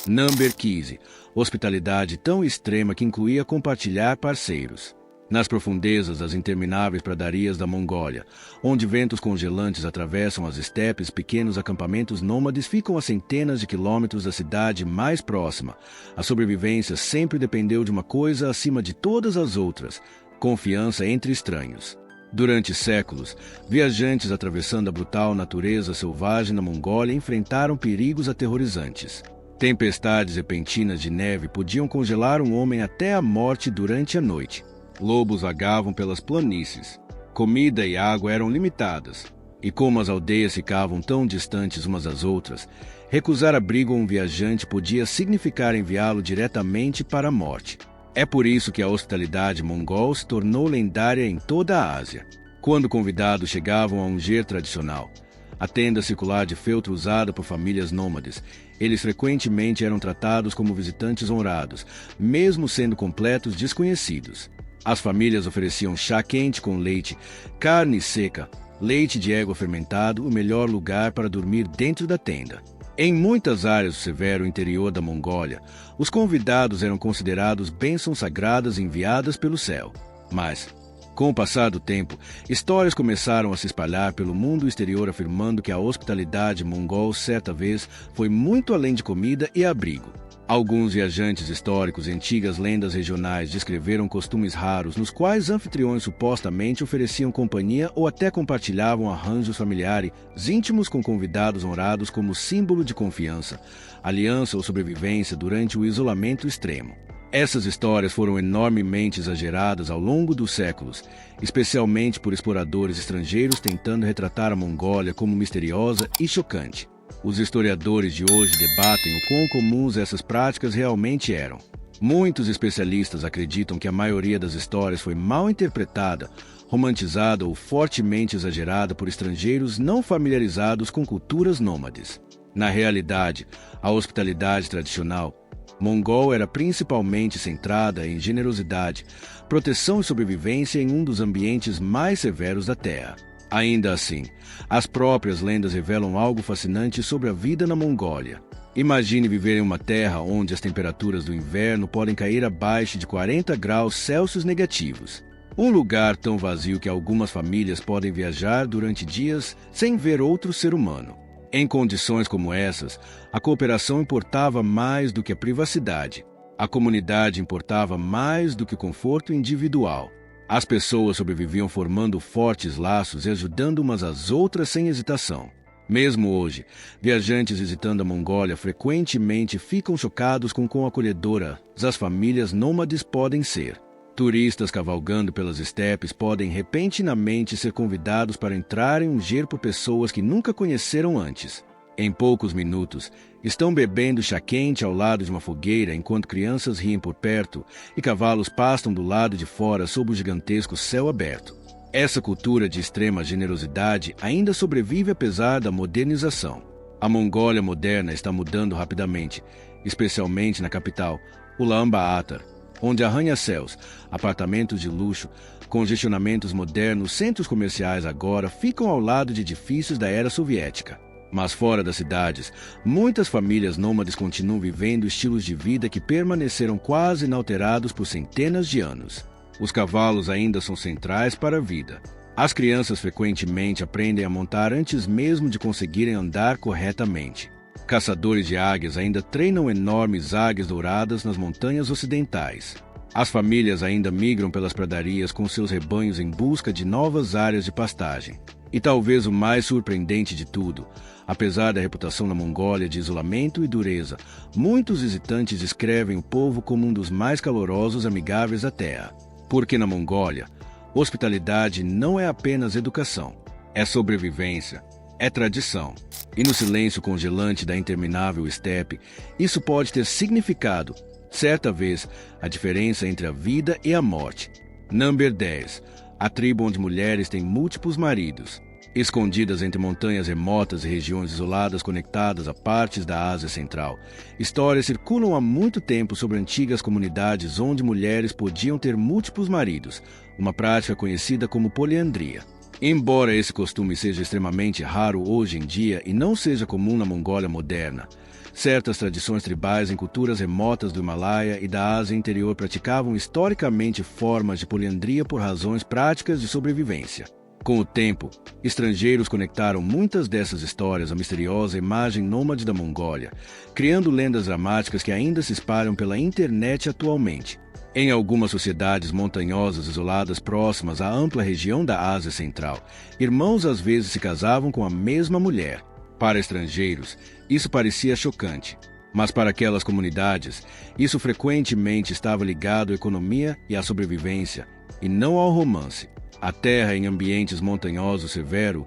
Number 15. Hospitalidade tão extrema que incluía compartilhar parceiros. Nas profundezas das intermináveis pradarias da Mongólia, onde ventos congelantes atravessam as estepes, pequenos acampamentos nômades ficam a centenas de quilômetros da cidade mais próxima. A sobrevivência sempre dependeu de uma coisa acima de todas as outras: confiança entre estranhos. Durante séculos, viajantes atravessando a brutal natureza selvagem da Mongólia enfrentaram perigos aterrorizantes. Tempestades repentinas de neve podiam congelar um homem até a morte durante a noite. Lobos vagavam pelas planícies. Comida e água eram limitadas. E como as aldeias ficavam tão distantes umas das outras, recusar abrigo a um viajante podia significar enviá-lo diretamente para a morte. É por isso que a hospitalidade mongol se tornou lendária em toda a Ásia. Quando convidados chegavam a um ger tradicional, a tenda circular de feltro usada por famílias nômades, eles frequentemente eram tratados como visitantes honrados, mesmo sendo completos desconhecidos. As famílias ofereciam chá quente com leite, carne seca, leite de égua fermentado, o melhor lugar para dormir dentro da tenda. Em muitas áreas do severo interior da Mongólia, os convidados eram considerados bênçãos sagradas enviadas pelo céu. Mas, com o passar do tempo, histórias começaram a se espalhar pelo mundo exterior afirmando que a hospitalidade mongol certa vez foi muito além de comida e abrigo. Alguns viajantes históricos e antigas lendas regionais descreveram costumes raros nos quais anfitriões supostamente ofereciam companhia ou até compartilhavam arranjos familiares íntimos com convidados honrados como símbolo de confiança, aliança ou sobrevivência durante o isolamento extremo. Essas histórias foram enormemente exageradas ao longo dos séculos, especialmente por exploradores estrangeiros tentando retratar a Mongólia como misteriosa e chocante. Os historiadores de hoje debatem o quão comuns essas práticas realmente eram. Muitos especialistas acreditam que a maioria das histórias foi mal interpretada, romantizada ou fortemente exagerada por estrangeiros não familiarizados com culturas nômades. Na realidade, a hospitalidade tradicional mongol era principalmente centrada em generosidade, proteção e sobrevivência em um dos ambientes mais severos da Terra. Ainda assim, as próprias lendas revelam algo fascinante sobre a vida na Mongólia. Imagine viver em uma terra onde as temperaturas do inverno podem cair abaixo de 40 graus Celsius negativos. Um lugar tão vazio que algumas famílias podem viajar durante dias sem ver outro ser humano. Em condições como essas, a cooperação importava mais do que a privacidade. A comunidade importava mais do que o conforto individual. As pessoas sobreviviam formando fortes laços e ajudando umas às outras sem hesitação. Mesmo hoje, viajantes visitando a Mongólia frequentemente ficam chocados com quão acolhedoras as famílias nômades podem ser. Turistas cavalgando pelas estepes podem repentinamente ser convidados para entrar em um ger por pessoas que nunca conheceram antes. Em poucos minutos, estão bebendo chá quente ao lado de uma fogueira enquanto crianças riem por perto e cavalos pastam do lado de fora sob o gigantesco céu aberto. Essa cultura de extrema generosidade ainda sobrevive apesar da modernização. A Mongólia moderna está mudando rapidamente, especialmente na capital, Ulaanbaatar, onde arranha-céus, apartamentos de luxo, congestionamentos modernos, centros comerciais agora ficam ao lado de edifícios da era soviética. Mas fora das cidades, muitas famílias nômades continuam vivendo estilos de vida que permaneceram quase inalterados por centenas de anos. Os cavalos ainda são centrais para a vida. As crianças frequentemente aprendem a montar antes mesmo de conseguirem andar corretamente. Caçadores de águias ainda treinam enormes águias douradas nas montanhas ocidentais. As famílias ainda migram pelas pradarias com seus rebanhos em busca de novas áreas de pastagem. E talvez o mais surpreendente de tudo, apesar da reputação na Mongólia de isolamento e dureza, muitos visitantes descrevem o povo como um dos mais calorosos e amigáveis da Terra. Porque na Mongólia, hospitalidade não é apenas educação, é sobrevivência, é tradição. E no silêncio congelante da interminável estepe, isso pode ter significado, certa vez, a diferença entre a vida e a morte. Number 10. A tribo onde mulheres têm múltiplos maridos. Escondidas entre montanhas remotas e regiões isoladas conectadas a partes da Ásia Central, histórias circulam há muito tempo sobre antigas comunidades onde mulheres podiam ter múltiplos maridos, uma prática conhecida como poliandria. Embora esse costume seja extremamente raro hoje em dia e não seja comum na Mongólia moderna, certas tradições tribais em culturas remotas do Himalaia e da Ásia interior praticavam historicamente formas de poliandria por razões práticas de sobrevivência. Com o tempo, estrangeiros conectaram muitas dessas histórias à misteriosa imagem nômade da Mongólia, criando lendas dramáticas que ainda se espalham pela internet atualmente. Em algumas sociedades montanhosas isoladas próximas à ampla região da Ásia Central, irmãos às vezes se casavam com a mesma mulher. Para estrangeiros, isso parecia chocante, mas para aquelas comunidades, isso frequentemente estava ligado à economia e à sobrevivência, e não ao romance. A terra em ambientes montanhosos severos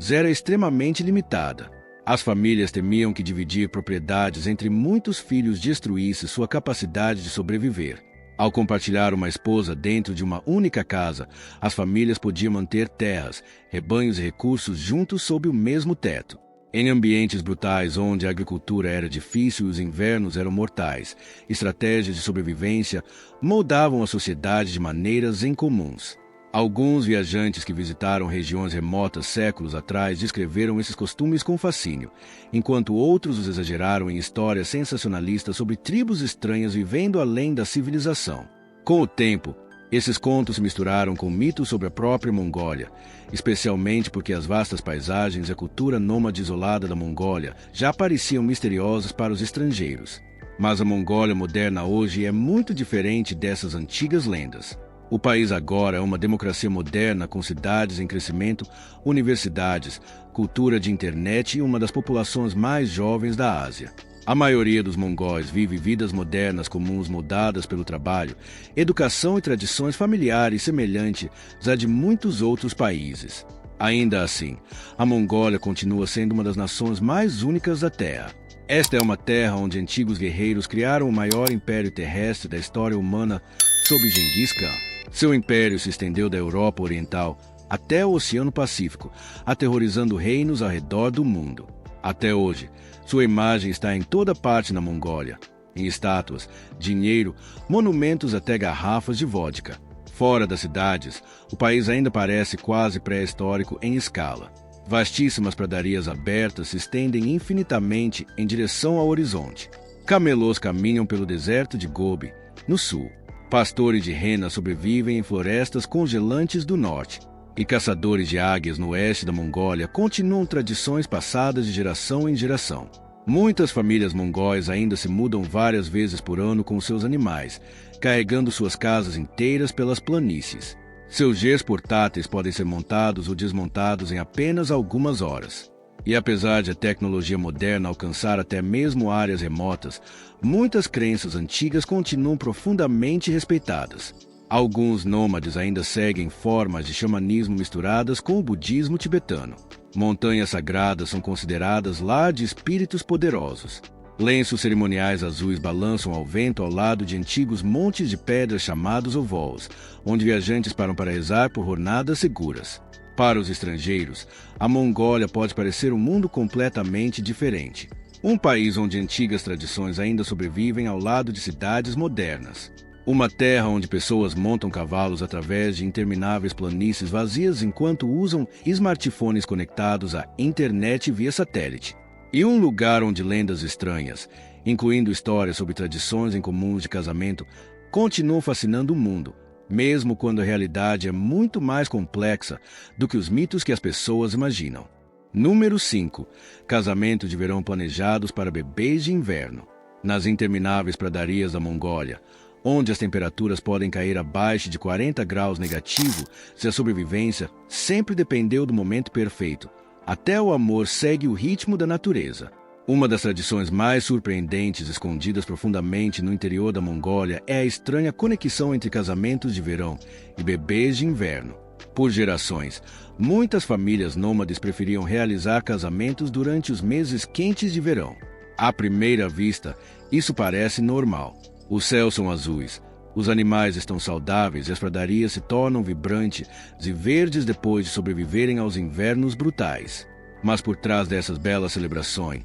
era extremamente limitada. As famílias temiam que dividir propriedades entre muitos filhos destruísse sua capacidade de sobreviver. Ao compartilhar uma esposa dentro de uma única casa, as famílias podiam manter terras, rebanhos e recursos juntos sob o mesmo teto. Em ambientes brutais onde a agricultura era difícil e os invernos eram mortais, estratégias de sobrevivência moldavam a sociedade de maneiras incomuns. Alguns viajantes que visitaram regiões remotas séculos atrás descreveram esses costumes com fascínio, enquanto outros os exageraram em histórias sensacionalistas sobre tribos estranhas vivendo além da civilização. Com o tempo, esses contos se misturaram com mitos sobre a própria Mongólia, especialmente porque as vastas paisagens e a cultura nômade isolada da Mongólia já pareciam misteriosas para os estrangeiros. Mas a Mongólia moderna hoje é muito diferente dessas antigas lendas. O país agora é uma democracia moderna com cidades em crescimento, universidades, cultura de internet e uma das populações mais jovens da Ásia. A maioria dos mongóis vive vidas modernas comuns moldadas pelo trabalho, educação e tradições familiares semelhantes às de muitos outros países. Ainda assim, a Mongólia continua sendo uma das nações mais únicas da Terra. Esta é uma terra onde antigos guerreiros criaram o maior império terrestre da história humana sob Gengis Khan. Seu império se estendeu da Europa Oriental até o Oceano Pacífico, aterrorizando reinos ao redor do mundo. Até hoje, sua imagem está em toda parte na Mongólia, em estátuas, dinheiro, monumentos até garrafas de vodka. Fora das cidades, o país ainda parece quase pré-histórico em escala. Vastíssimas pradarias abertas se estendem infinitamente em direção ao horizonte. Camelôs caminham pelo deserto de Gobi, no sul. Pastores de renas sobrevivem em florestas congelantes do norte, e caçadores de águias no oeste da Mongólia continuam tradições passadas de geração em geração. Muitas famílias mongóis ainda se mudam várias vezes por ano com seus animais, carregando suas casas inteiras pelas planícies. Seus Gs portáteis podem ser montados ou desmontados em apenas algumas horas. E apesar de a tecnologia moderna alcançar até mesmo áreas remotas, muitas crenças antigas continuam profundamente respeitadas. Alguns nômades ainda seguem formas de xamanismo misturadas com o budismo tibetano. Montanhas sagradas são consideradas lar de espíritos poderosos. Lenços cerimoniais azuis balançam ao vento ao lado de antigos montes de pedras chamados ovols, onde viajantes param para rezar por jornadas seguras. Para os estrangeiros, a Mongólia pode parecer um mundo completamente diferente. Um país onde antigas tradições ainda sobrevivem ao lado de cidades modernas. Uma terra onde pessoas montam cavalos através de intermináveis planícies vazias enquanto usam smartphones conectados à internet via satélite. E um lugar onde lendas estranhas, incluindo histórias sobre tradições incomuns de casamento, continuam fascinando o mundo, mesmo quando a realidade é muito mais complexa do que os mitos que as pessoas imaginam. Número 5. Casamentos de verão planejados para bebês de inverno. Nas intermináveis pradarias da Mongólia, onde as temperaturas podem cair abaixo de 40 graus negativo se a sobrevivência sempre dependeu do momento perfeito, até o amor segue o ritmo da natureza. Uma das tradições mais surpreendentes escondidas profundamente no interior da Mongólia é a estranha conexão entre casamentos de verão e bebês de inverno. Por gerações, muitas famílias nômades preferiam realizar casamentos durante os meses quentes de verão. À primeira vista, isso parece normal. Os céus são azuis, os animais estão saudáveis e as pradarias se tornam vibrantes e verdes depois de sobreviverem aos invernos brutais. Mas por trás dessas belas celebrações,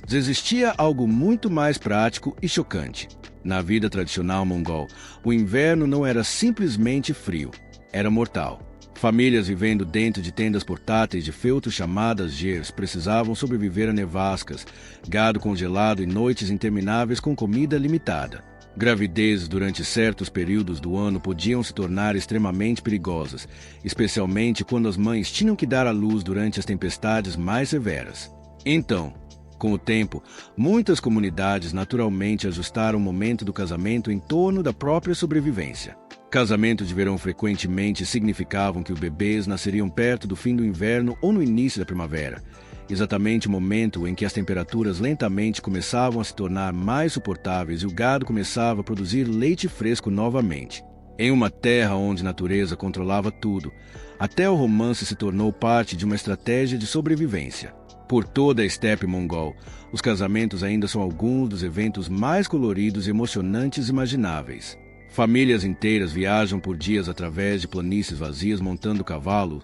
existia algo muito mais prático e chocante. Na vida tradicional mongol, o inverno não era simplesmente frio, era mortal. Famílias vivendo dentro de tendas portáteis de feltro chamadas gers precisavam sobreviver a nevascas, gado congelado e noites intermináveis com comida limitada. Gravidezes durante certos períodos do ano podiam se tornar extremamente perigosas, especialmente quando as mães tinham que dar à luz durante as tempestades mais severas. Então, com o tempo, muitas comunidades naturalmente ajustaram o momento do casamento em torno da própria sobrevivência. Casamentos de verão frequentemente significavam que os bebês nasceriam perto do fim do inverno ou no início da primavera, exatamente o momento em que as temperaturas lentamente começavam a se tornar mais suportáveis e o gado começava a produzir leite fresco novamente. Em uma terra onde a natureza controlava tudo, até o romance se tornou parte de uma estratégia de sobrevivência. Por toda a estepe mongol, os casamentos ainda são alguns dos eventos mais coloridos e emocionantes imagináveis. Famílias inteiras viajam por dias através de planícies vazias montando cavalos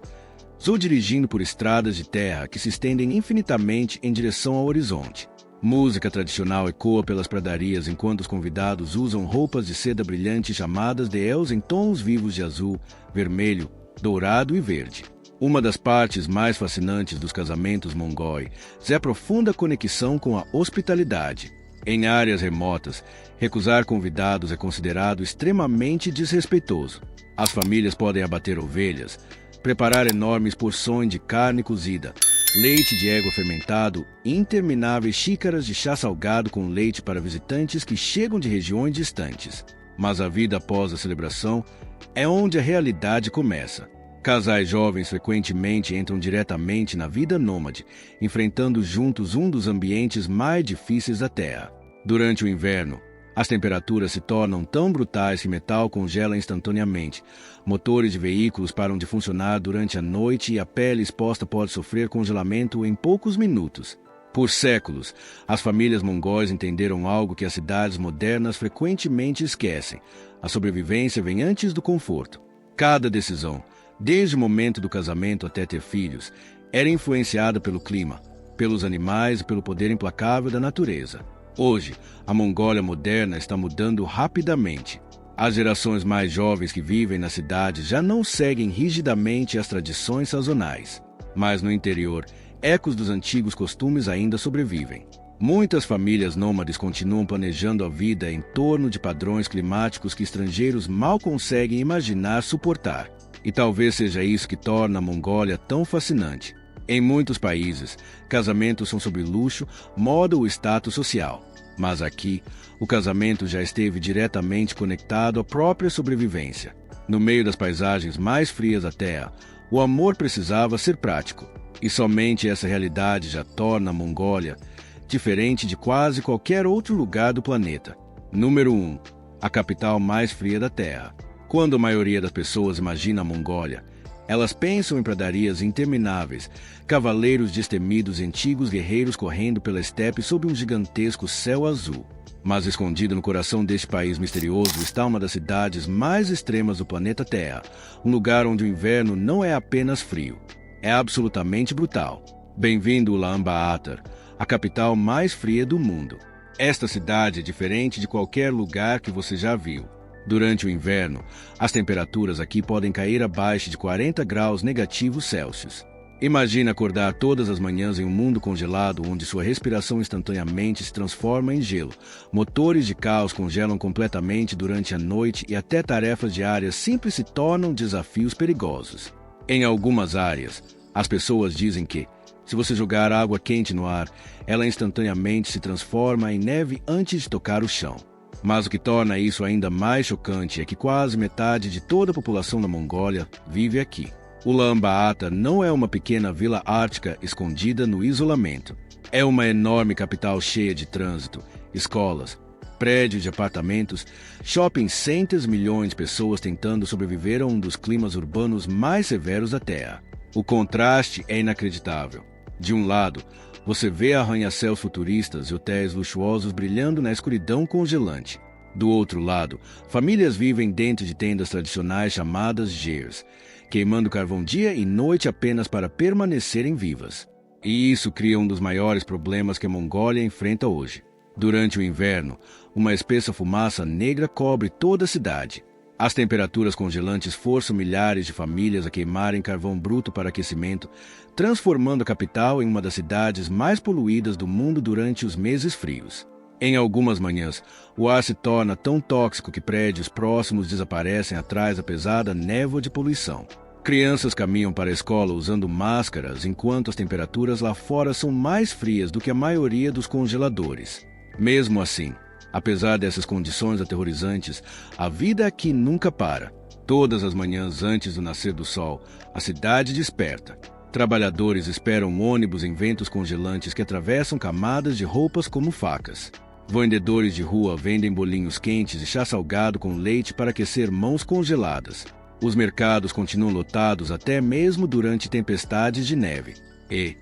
ou dirigindo por estradas de terra que se estendem infinitamente em direção ao horizonte. Música tradicional ecoa pelas pradarias enquanto os convidados usam roupas de seda brilhante chamadas de els em tons vivos de azul, vermelho, dourado e verde. Uma das partes mais fascinantes dos casamentos mongóis é a profunda conexão com a hospitalidade. Em áreas remotas, recusar convidados é considerado extremamente desrespeitoso. As famílias podem abater ovelhas, preparar enormes porções de carne cozida, leite de égua fermentado e intermináveis xícaras de chá salgado com leite para visitantes que chegam de regiões distantes. Mas a vida após a celebração é onde a realidade começa. Casais jovens frequentemente entram diretamente na vida nômade, enfrentando juntos um dos ambientes mais difíceis da Terra. Durante o inverno, as temperaturas se tornam tão brutais que metal congela instantaneamente. Motores de veículos param de funcionar durante a noite e a pele exposta pode sofrer congelamento em poucos minutos. Por séculos, as famílias mongóis entenderam algo que as cidades modernas frequentemente esquecem: a sobrevivência vem antes do conforto. Cada decisão, desde o momento do casamento até ter filhos, era influenciada pelo clima, pelos animais e pelo poder implacável da natureza. Hoje, a Mongólia moderna está mudando rapidamente. As gerações mais jovens que vivem na cidade já não seguem rigidamente as tradições sazonais. Mas no interior, ecos dos antigos costumes ainda sobrevivem. Muitas famílias nômades continuam planejando a vida em torno de padrões climáticos que estrangeiros mal conseguem imaginar suportar. E talvez seja isso que torna a Mongólia tão fascinante. Em muitos países, casamentos são sobre luxo, moda ou status social. Mas aqui, o casamento já esteve diretamente conectado à própria sobrevivência. No meio das paisagens mais frias da Terra, o amor precisava ser prático. E somente essa realidade já torna a Mongólia diferente de quase qualquer outro lugar do planeta. Número 1. A capital mais fria da Terra. Quando a maioria das pessoas imagina a Mongólia, elas pensam em pradarias intermináveis, cavaleiros destemidos e antigos guerreiros correndo pela estepe sob um gigantesco céu azul. Mas escondido no coração deste país misterioso está uma das cidades mais extremas do planeta Terra, um lugar onde o inverno não é apenas frio, é absolutamente brutal. Bem-vindo a Ulaanbaatar, a capital mais fria do mundo. Esta cidade é diferente de qualquer lugar que você já viu. Durante o inverno, as temperaturas aqui podem cair abaixo de 40 graus negativos Celsius. Imagine acordar todas as manhãs em um mundo congelado onde sua respiração instantaneamente se transforma em gelo. Motores de carros congelam completamente durante a noite e até tarefas diárias simples se tornam desafios perigosos. Em algumas áreas, as pessoas dizem que, se você jogar água quente no ar, ela instantaneamente se transforma em neve antes de tocar o chão. Mas o que torna isso ainda mais chocante é que quase metade de toda a população da Mongólia vive aqui. Ulaanbaatar não é uma pequena vila ártica escondida no isolamento. É uma enorme capital cheia de trânsito, escolas, prédios de apartamentos, shopping centers, milhões de pessoas tentando sobreviver a um dos climas urbanos mais severos da Terra. O contraste é inacreditável. De um lado, você vê arranha-céus futuristas e hotéis luxuosos brilhando na escuridão congelante. Do outro lado, famílias vivem dentro de tendas tradicionais chamadas gers, queimando carvão dia e noite apenas para permanecerem vivas. E isso cria um dos maiores problemas que a Mongólia enfrenta hoje. Durante o inverno, uma espessa fumaça negra cobre toda a cidade. As temperaturas congelantes forçam milhares de famílias a queimarem carvão bruto para aquecimento, transformando a capital em uma das cidades mais poluídas do mundo durante os meses frios. Em algumas manhãs, o ar se torna tão tóxico que prédios próximos desaparecem atrás da pesada névoa de poluição. Crianças caminham para a escola usando máscaras, enquanto as temperaturas lá fora são mais frias do que a maioria dos congeladores. Mesmo assim, apesar dessas condições aterrorizantes, a vida aqui nunca para. Todas as manhãs antes do nascer do sol, a cidade desperta. Trabalhadores esperam ônibus em ventos congelantes que atravessam camadas de roupas como facas. Vendedores de rua vendem bolinhos quentes e chá salgado com leite para aquecer mãos congeladas. Os mercados continuam lotados até mesmo durante tempestades de neve. E,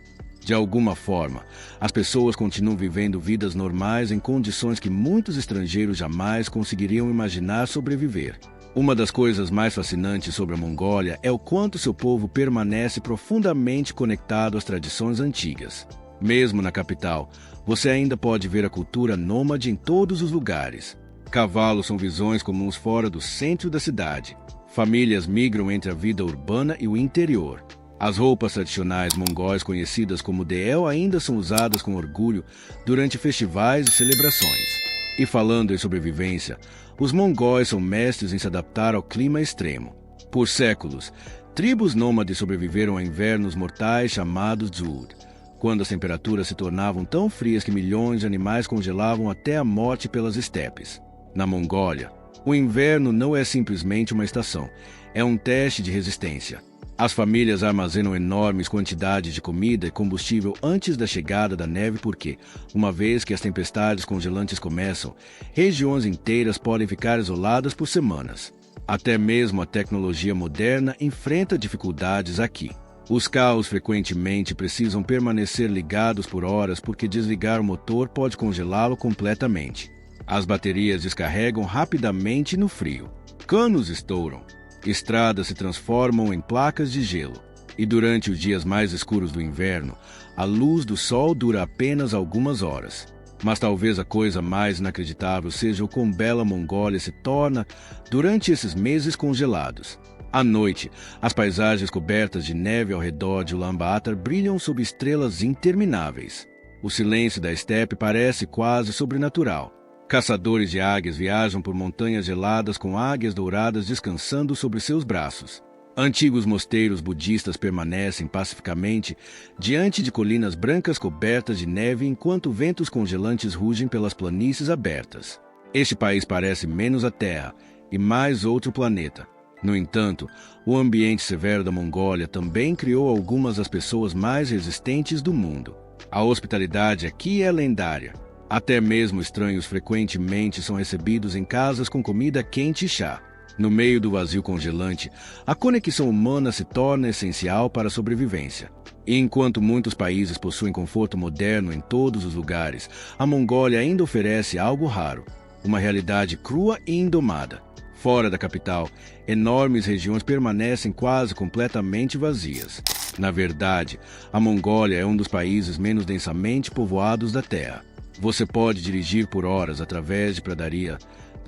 de alguma forma, as pessoas continuam vivendo vidas normais em condições que muitos estrangeiros jamais conseguiriam imaginar sobreviver. Uma das coisas mais fascinantes sobre a Mongólia é o quanto seu povo permanece profundamente conectado às tradições antigas. Mesmo na capital, você ainda pode ver a cultura nômade em todos os lugares. Cavalos são visões comuns fora do centro da cidade. Famílias migram entre a vida urbana e o interior. As roupas tradicionais mongóis conhecidas como Del ainda são usadas com orgulho durante festivais e celebrações. E falando em sobrevivência, os mongóis são mestres em se adaptar ao clima extremo. Por séculos, tribos nômades sobreviveram a invernos mortais chamados Dzud, quando as temperaturas se tornavam tão frias que milhões de animais congelavam até a morte pelas estepes. Na Mongólia, o inverno não é simplesmente uma estação, é um teste de resistência. As famílias armazenam enormes quantidades de comida e combustível antes da chegada da neve porque, uma vez que as tempestades congelantes começam, regiões inteiras podem ficar isoladas por semanas. Até mesmo a tecnologia moderna enfrenta dificuldades aqui. Os carros frequentemente precisam permanecer ligados por horas porque desligar o motor pode congelá-lo completamente. As baterias descarregam rapidamente no frio. Canos estouram. Estradas se transformam em placas de gelo. E durante os dias mais escuros do inverno, a luz do sol dura apenas algumas horas. Mas talvez a coisa mais inacreditável seja o quão bela a Mongólia se torna durante esses meses congelados. À noite, as paisagens cobertas de neve ao redor de Ulaanbaatar brilham sob estrelas intermináveis. O silêncio da estepe parece quase sobrenatural. Caçadores de águias viajam por montanhas geladas com águias douradas descansando sobre seus braços. Antigos mosteiros budistas permanecem pacificamente diante de colinas brancas cobertas de neve enquanto ventos congelantes rugem pelas planícies abertas. Este país parece menos a Terra e mais outro planeta. No entanto, o ambiente severo da Mongólia também criou algumas das pessoas mais resistentes do mundo. A hospitalidade aqui é lendária. Até mesmo estranhos frequentemente são recebidos em casas com comida quente e chá. No meio do vazio congelante, a conexão humana se torna essencial para a sobrevivência. E enquanto muitos países possuem conforto moderno em todos os lugares, a Mongólia ainda oferece algo raro, uma realidade crua e indomada. Fora da capital, enormes regiões permanecem quase completamente vazias. Na verdade, a Mongólia é um dos países menos densamente povoados da Terra. Você pode dirigir por horas através de pradarias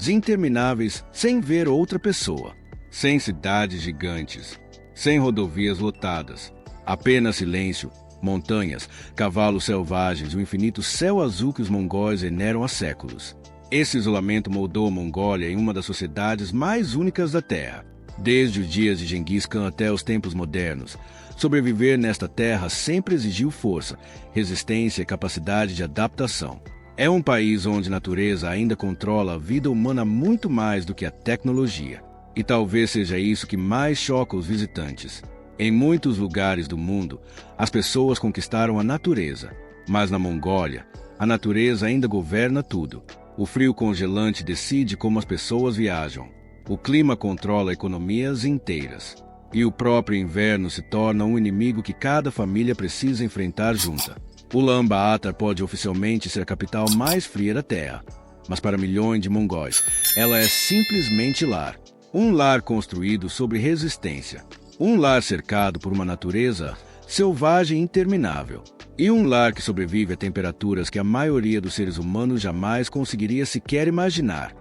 intermináveis sem ver outra pessoa, sem cidades gigantes, sem rodovias lotadas, apenas silêncio, montanhas, cavalos selvagens e o infinito céu azul que os mongóis veneram há séculos. Esse isolamento moldou a Mongólia em uma das sociedades mais únicas da Terra. Desde os dias de Genghis Khan até os tempos modernos, sobreviver nesta terra sempre exigiu força, resistência e capacidade de adaptação. É um país onde a natureza ainda controla a vida humana muito mais do que a tecnologia. E talvez seja isso que mais choca os visitantes. Em muitos lugares do mundo, as pessoas conquistaram a natureza. Mas na Mongólia, a natureza ainda governa tudo. O frio congelante decide como as pessoas viajam. O clima controla economias inteiras. E o próprio inverno se torna um inimigo que cada família precisa enfrentar junta. Ulaanbaatar pode oficialmente ser a capital mais fria da Terra, mas para milhões de mongóis, ela é simplesmente lar. Um lar construído sobre resistência. Um lar cercado por uma natureza selvagem interminável. E um lar que sobrevive a temperaturas que a maioria dos seres humanos jamais conseguiria sequer imaginar.